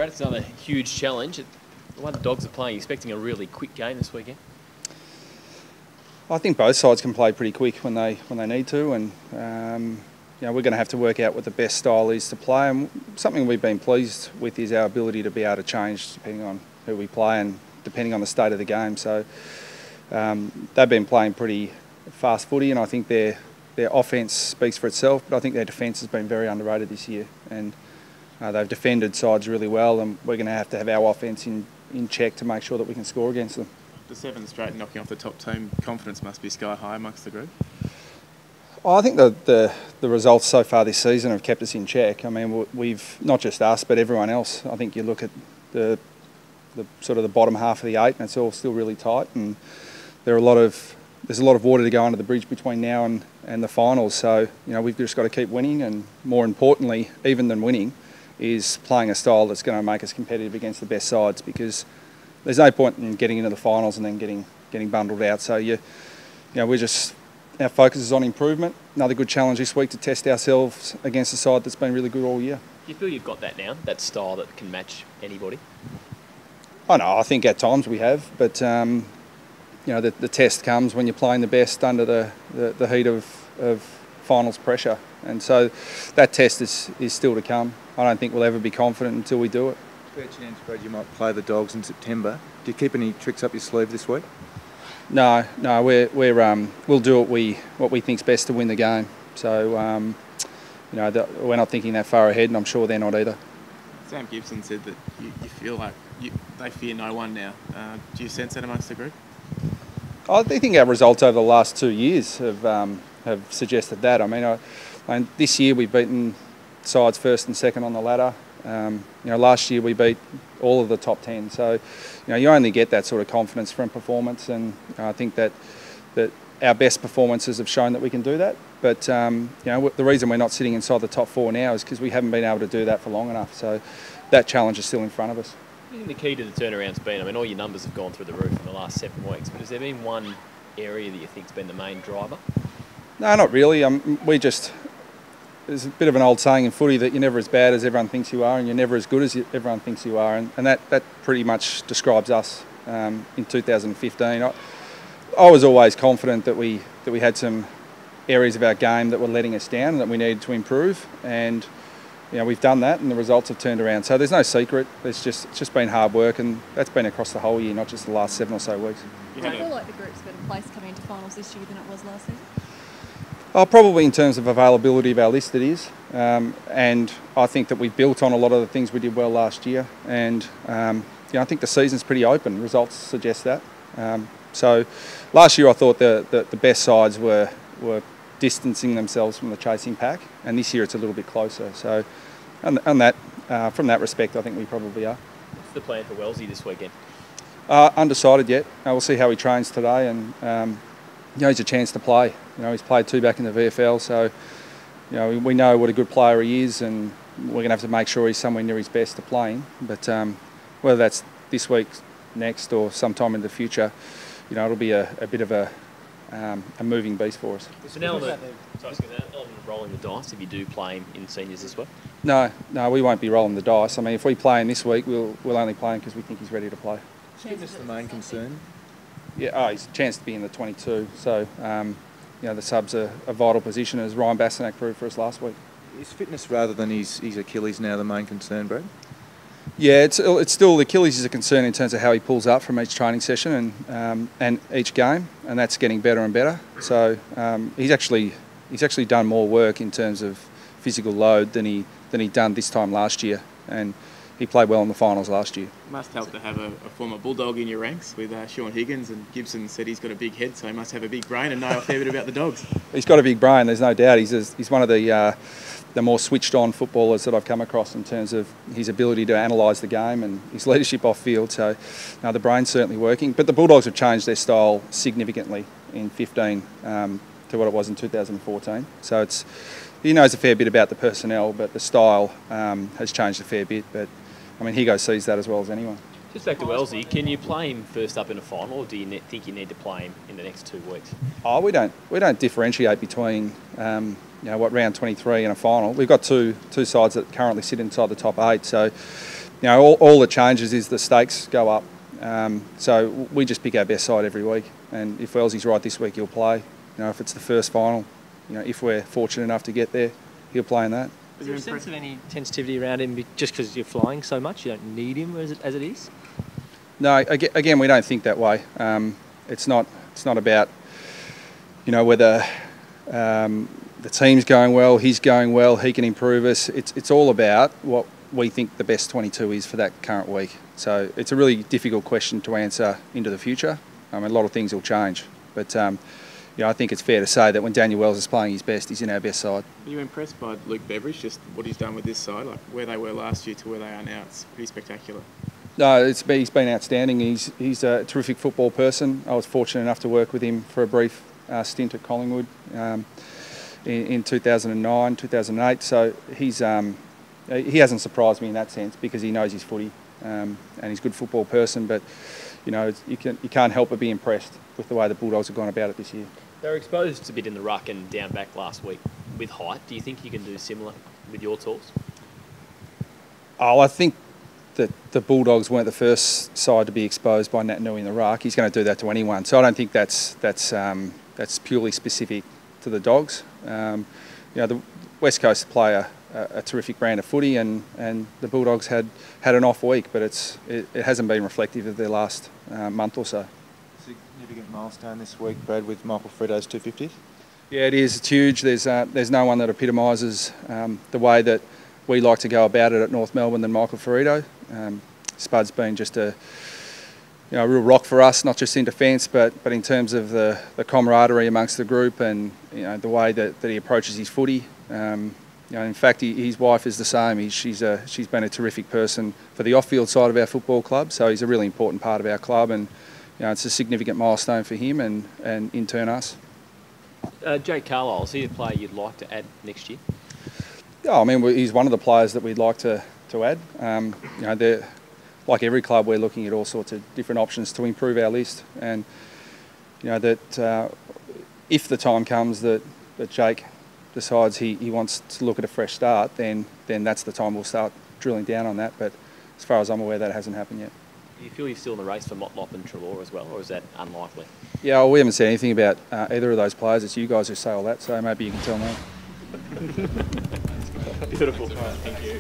Brad, it's another huge challenge. The way the Dogs are playing, expecting a really quick game this weekend? I think both sides can play pretty quick when they need to, and we're going to have to work out what the best style is to play. And something we've been pleased with is our ability to be able to change depending on who we play and depending on the state of the game. So they've been playing pretty fast footy, and I think their offence speaks for itself. But I think their defence has been very underrated this year, and they've defended sides really well, and we're going to have our offence in check to make sure that we can score against them. The 7 straight knocking off the top team, confidence must be sky high amongst the group. I think the results so far this season have kept us in check. I mean, we've not just us, but everyone else. I think you look at the sort of the bottom half of the 8, and it's all still really tight. And there's a lot of water to go under the bridge between now and the finals. So we've just got to keep winning, and more importantly, even than winning, is playing a style that's going to make us competitive against the best sides. Because there's no point in getting into the finals and then getting bundled out. So our focus is on improvement. Another good challenge this week to test ourselves against a side that's been really good all year. Do you feel you've got that now, that style that can match anybody? I know, I think at times we have, but the test comes when you're playing the best under the heat of finals pressure, and so that test is still to come. I don't think we'll ever be confident until we do it. Fair chance, Brad, you might play the Dogs in September. Do you keep any tricks up your sleeve this week? No, we'll do what we think's best to win the game. So we're not thinking that far ahead, and I'm sure they're not either. Sam Gibson said that you feel like they fear no one now. Do you sense that amongst the group? I think our results over the last 2 years have suggested that. I mean, this year we've beaten sides first and second on the ladder. Last year we beat all of the top 10. So, you only get that sort of confidence from performance, and I think that our best performances have shown that we can do that. But the reason we're not sitting inside the top 4 now is because we haven't been able to do that for long enough. So that challenge is still in front of us. What do you think the key to the turnaround's been? I mean, all your numbers have gone through the roof in the last 7 weeks, but has there been one area that you think's been the main driver? No, not really. There's a bit of an old saying in footy that you're never as bad as everyone thinks you are, and you're never as good as everyone thinks you are, and that pretty much describes us in 2015. I was always confident that we had some areas of our game that were letting us down and that we needed to improve, and we've done that, and the results have turned around. So there's no secret. It's just been hard work, and that's been across the whole year, not just the last 7 or so weeks. Do you feel like the group's better placed coming into finals this year than it was last season? Probably in terms of availability of our list it is, and I think that we've built on a lot of the things we did well last year, and I think the season's pretty open. Results suggest that. So last year I thought the best sides were distancing themselves from the chasing pack, and this year it's a little bit closer. So from that respect, I think we probably are. What's the plan for Wellesley this weekend? Undecided yet. We'll see how he trains today, and he's a chance to play. He's played 2 back in the VFL, so we know what a good player he is, and we're going to have to make sure he's somewhere near his best to playing. But whether that's this week, next, or sometime in the future, it'll be a bit of a moving beast for us. So now on rolling the dice, if you do play him in seniors as well? No, we won't be rolling the dice. I mean, if we play him this week, we'll only play him because we think he's ready to play. Fitness the main concern? Yeah, he's a chance to be in the 22. So, the sub's a vital position, as Ryan Bastanak proved for us last week. Is fitness rather than his Achilles now the main concern, Brad? Yeah, it's still the Achilles is a concern in terms of how he pulls up from each training session and each game, and that's getting better and better. So he's actually done more work in terms of physical load than he'd done this time last year, and he played well in the finals last year. Must help to have a former Bulldog in your ranks with Sean Higgins, and Gibson said he's got a big head, so he must have a big brain and know a fair bit about the Dogs. He's got a big brain, there's no doubt. He's one of the more switched-on footballers that I've come across in terms of his ability to analyse the game and his leadership off-field. So, the brain's certainly working. But the Bulldogs have changed their style significantly in 15 to what it was in 2014. So he knows a fair bit about the personnel, but the style has changed a fair bit. But I mean, Higo sees that as well as anyone. Just back to Wellesley, can you play him first up in a final, or do you think you need to play him in the next 2 weeks? We don't differentiate between round 23 and a final. We've got two sides that currently sit inside the top 8. So you know, all that changes is the stakes go up. So we just pick our best side every week, and if Wellsy's right this week, he'll play. You know, if it's the first final, you know, if we're fortunate enough to get there, he'll play in that. Is there a sense of any sensitivity around him just because you're flying so much? You don't need him as it is? No, again, we don't think that way. It's not about, you know, whether the team's going well, he's going well, he can improve us. It's all about what we think the best 22 is for that current week. So it's a really difficult question to answer into the future. I mean, a lot of things will change, but you know, I think it's fair to say that when Daniel Wells is playing his best, he's in our best side. Are you impressed by Luke Beveridge, just what he's done with this side, like where they were last year to where they are now? It's pretty spectacular. No, he's been outstanding. He's a terrific football person. I was fortunate enough to work with him for a brief stint at Collingwood in 2009, 2008. So he hasn't surprised me in that sense because he knows his footy and he's a good football person. But you know, you can't help but be impressed with the way the Bulldogs have gone about it this year. They were exposed a bit in the ruck and down back last week with height. Do you think you can do similar with your tools? Oh, I think that the Bulldogs weren't the first side to be exposed by Nat Nui in the ruck. He's going to do that to anyone. So I don't think that's purely specific to the Dogs. You know, the West Coast play a terrific brand of footy, and the Bulldogs had an off week, but it hasn't been reflective of their last month or so. Significant milestone this week, Brad, with Michael Firrito's 250th. Yeah, it is. It's huge. There's no one that epitomises the way that we like to go about it at North Melbourne than Michael Firrito. Spud's been just a real rock for us, not just in defence, but in terms of the camaraderie amongst the group, and you know, the way that he approaches his footy. You know, in fact, his wife is the same. She's been a terrific person for the off-field side of our football club, so he's a really important part of our club, and you know, it's a significant milestone for him and in turn us. Jake Carlisle, is he a player you'd like to add next year? Yeah, I mean, he's one of the players that we'd like to add. You know, like every club, we're looking at all sorts of different options to improve our list, and you know that if the time comes that Jake decides he wants to look at a fresh start, then that's the time we'll start drilling down on that. But as far as I'm aware, that hasn't happened yet. Do you feel you're still in the race for Motlop and Treloar as well, or is that unlikely? Yeah, well, we haven't said anything about either of those players. It's you guys who say all that, so maybe you can tell me. Beautiful. Thank you.